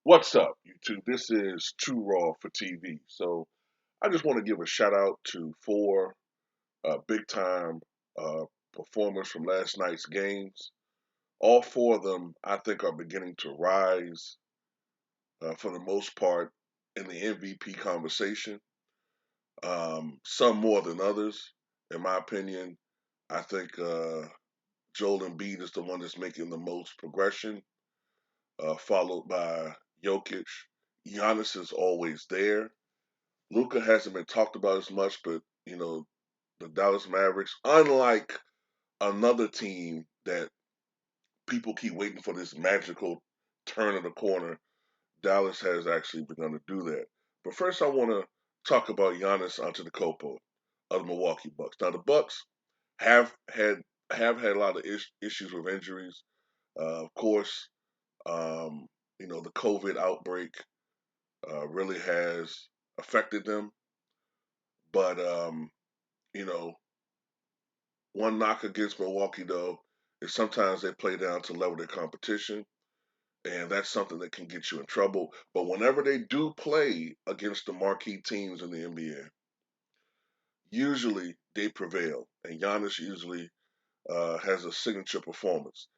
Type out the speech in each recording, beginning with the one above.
What's up, YouTube? This is Too Raw for TV. So I just want to give a shout out to four big time uh, performers from last night's games. All four of them, I think, are beginning to rise for the most part in the MVP conversation. Some more than others, in my opinion. I think Joel Embiid is the one that's making the most progression, followed by Jokic. Giannis is always there. Luka hasn't been talked about as much, but the Dallas Mavericks, unlike another team that people keep waiting for this magical turn of the corner, Dallas has actually begun to do that. But first, I want to talk about Giannis Antetokounmpo of the Milwaukee Bucks. Now, the Bucks have had had a lot of issues with injuries. Of course, um, the COVID outbreak really has affected them. But you know, one knock against Milwaukee though is sometimes they play down to level their competition, and that's something that can get you in trouble. But whenever they do play against the marquee teams in the NBA, usually they prevail, and Giannis usually has a signature performance.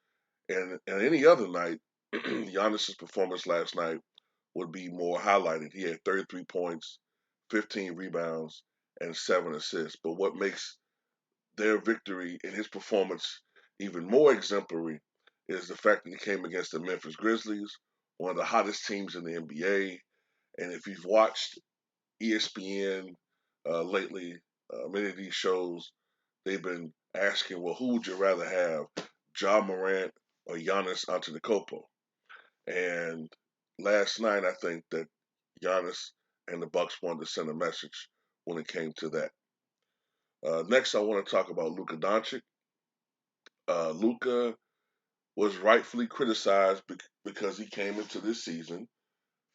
And any other night, Giannis's performance last night would be more highlighted. He had 33 points, 15 rebounds, and 7 assists. But what makes their victory and his performance even more exemplary is the fact that he came against the Memphis Grizzlies, one of the hottest teams in the NBA. And if you've watched ESPN lately, many of these shows, they've been asking, well, who would you rather have, Ja Morant or Giannis Antetokounmpo? And last night, I think that Giannis and the Bucks wanted to send a message when it came to that. Next, I want to talk about Luka Doncic. Luka was rightfully criticized because he came into this season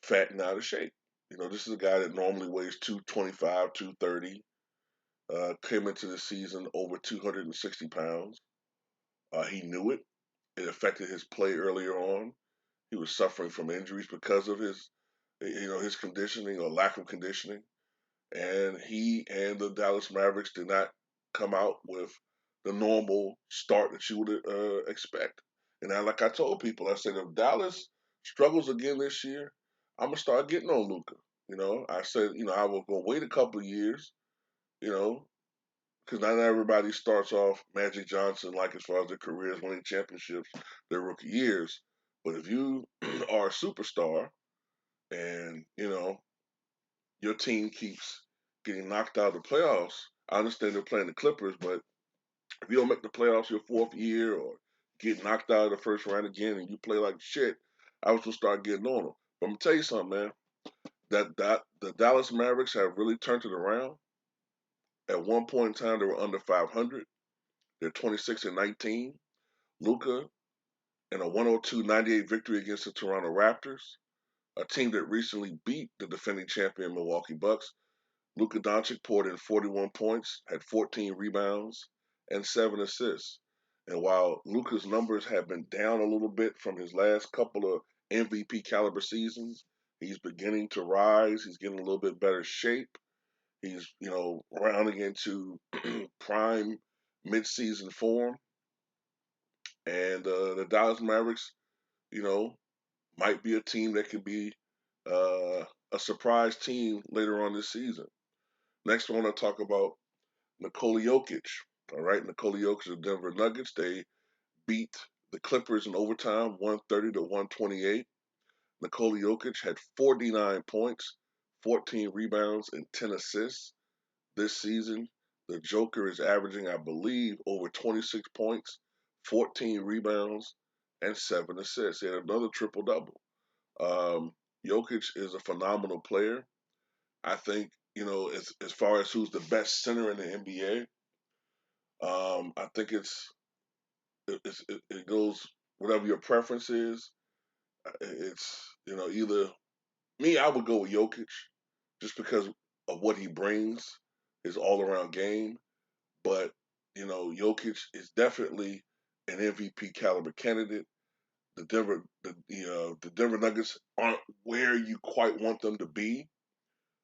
fat and out of shape. This is a guy that normally weighs 225, 230. Came into the season over 260 pounds. He knew it. It affected his play earlier on. He was suffering from injuries because of his conditioning or lack of conditioning. And he and the Dallas Mavericks did not come out with the normal start that you would expect. And like I told people, I said if Dallas struggles again this year, I'm gonna start getting on Luka. I said I will go wait a couple of years, you know, because not everybody starts off Magic Johnson like as far as their careers winning championships their rookie years. But if you are a superstar and your team keeps getting knocked out of the playoffs. I understand they're playing the Clippers, but if you don't make the playoffs your fourth year or get knocked out of the first round again and you play like shit, I was gonna start getting on them. But I'm gonna tell you something, man. That the Dallas Mavericks have really turned it around. At one point in time, they were under 500. They're 26-19. Luka in a 102-98 victory against the Toronto Raptors, a team that recently beat the defending champion Milwaukee Bucks. Luka Doncic poured in 41 points, had 14 rebounds, and 7 assists. And while Luka's numbers have been down a little bit from his last couple of MVP caliber seasons, he's beginning to rise. He's getting a little bit better shape. He's, rounding into prime midseason form. And the Dallas Mavericks, you know, might be a team that could be uh, a surprise team later on this season. Next, I want to talk about Nikola Jokic. All right, Nikola Jokic of Denver Nuggets. They beat the Clippers in overtime, 130 to 128. Nikola Jokic had 49 points, 14 rebounds, and 10 assists this season. The Joker is averaging, I believe, over 26 points, 14 rebounds, and 7 assists. He had another triple double. Um, Jokic is a phenomenal player. I think, as far as who's the best center in the NBA, I think it goes whatever your preference is. It's either me. I would go with Jokic just because of what he brings, his all around game. But Jokic is definitely an MVP caliber candidate. the Denver Nuggets aren't where you quite want them to be,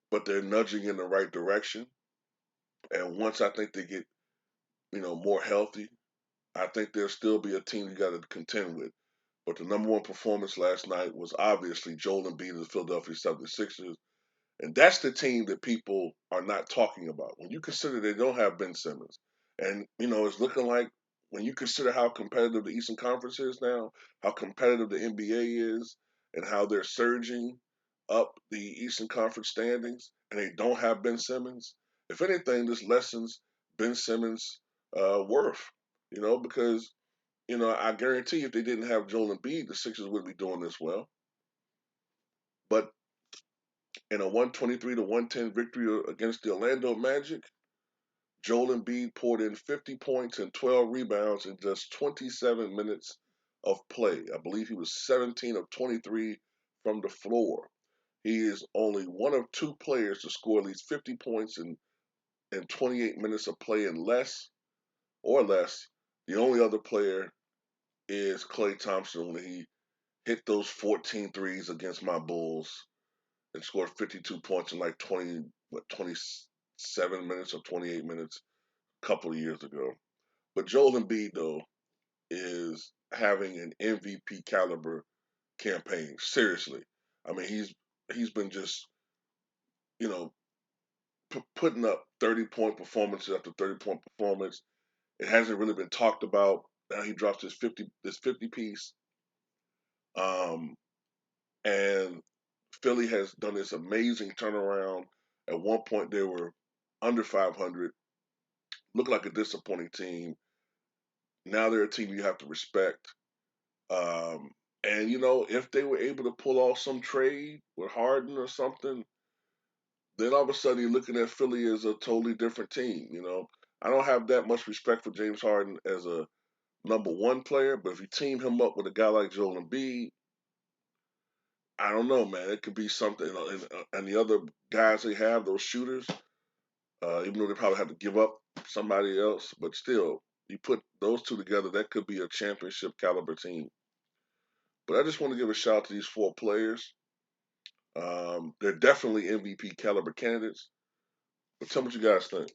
but they're nudging in the right direction. And once I think they get more healthy, I think there'll still be a team you got to contend with. But the number one performance last night was obviously Joel Embiid of the Philadelphia 76ers. And that's the team that people are not talking about. When you consider they don't have Ben Simmons, and it's looking like when you consider how competitive the Eastern Conference is now, how competitive the NBA is, and how they're surging up the Eastern Conference standings, and they don't have Ben Simmons. If anything, this lessens Ben Simmons' worth. Because I guarantee if they didn't have Joel Embiid, the Sixers wouldn't be doing this well. But in a 123 to 110 victory against the Orlando Magic, Joel Embiid poured in 50 points and 12 rebounds in just 27 minutes of play. I believe he was 17 of 23 from the floor. He is only one of two players to score at least 50 points in 28 minutes of play and less. The only other player is Klay Thompson when he hit those 14 threes against my Bulls and scored 52 points in like 27 minutes or 28 minutes a couple of years ago. But Joel Embiid, though, is having an MVP caliber campaign. Seriously. I mean, he's been just, you know, putting up 30-point performances after 30-point performance. It hasn't really been talked about. Now he drops this 50 piece. Um, and Philly has done this amazing turnaround. At one point, they were under 500, looked like a disappointing team. Now they're a team you have to respect. And if they were able to pull off some trade with Harden or something, then all of a sudden you're looking at Philly as a totally different team. I don't have that much respect for James Harden as a number one player, but if you team him up with a guy like Joel Embiid, I don't know, man. It could be something. And the other guys they have, those shooters, even though they probably have to give up somebody else, but still, you put those two together, that could be a championship caliber team. But I just want to give a shout out to these four players. They're definitely MVP caliber candidates. But tell me what you guys think.